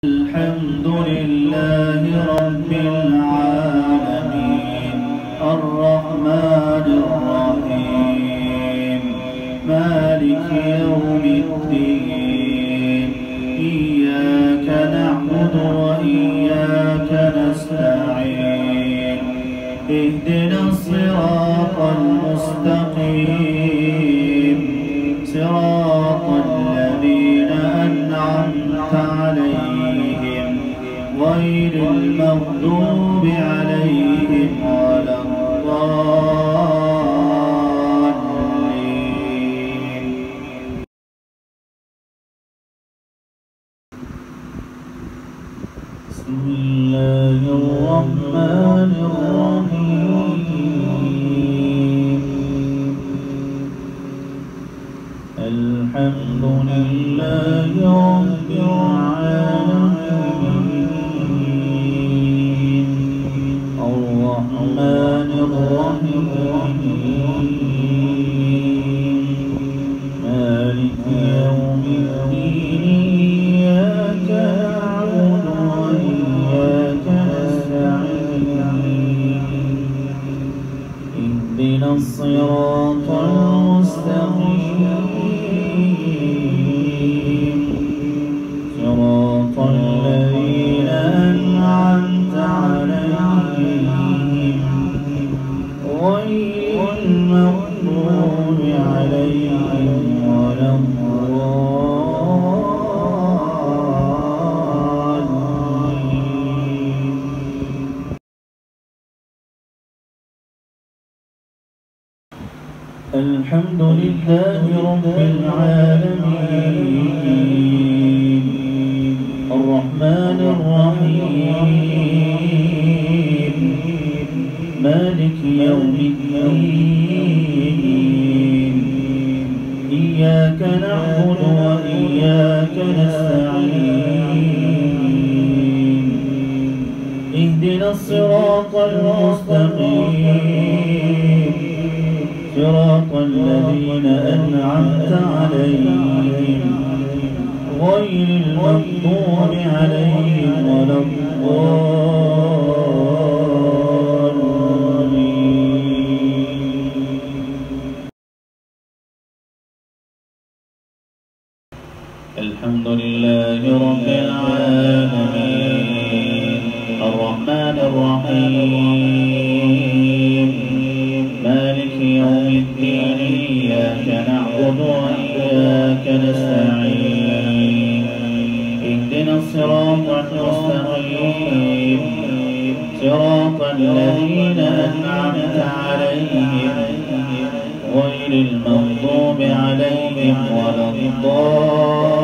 الحمد لله رب العالمين الرحمن الرحيم مالك يوم الدين إياك نعبد وإياك نستعين اهدنا الصراط المستقيم صراط الذين أنعمت عليهم غير المغضوب عليهم ولا الضالين. بسم الله الرحمن الرحيم الحمد لله رب العالمين الرحمن الرحيم مالك يوم الدين إياك نعبد وإياك نستعين اهدنا الصراط المستقيم صراط الذين أنعمت عليهم غير المغضوب عليهم ولا الضالين. الحمد لله رب العالمين الرحمن الرحيم مالك يوم الدين إياك نعبد وإياك نستعين اهدنا الصراط المستقيم صراط الذين أنعمت عليهم غير المغضوب عليهم ولا الضالين. الحمد لله رب العالمين الرحمن الرحيم مالك يوم الدين إياك نعبد وإياك نستعين اهدنا الصراط المستقيم صراط الذين أنعمت عليهم غير المغضوب عليهم ولا الضالين.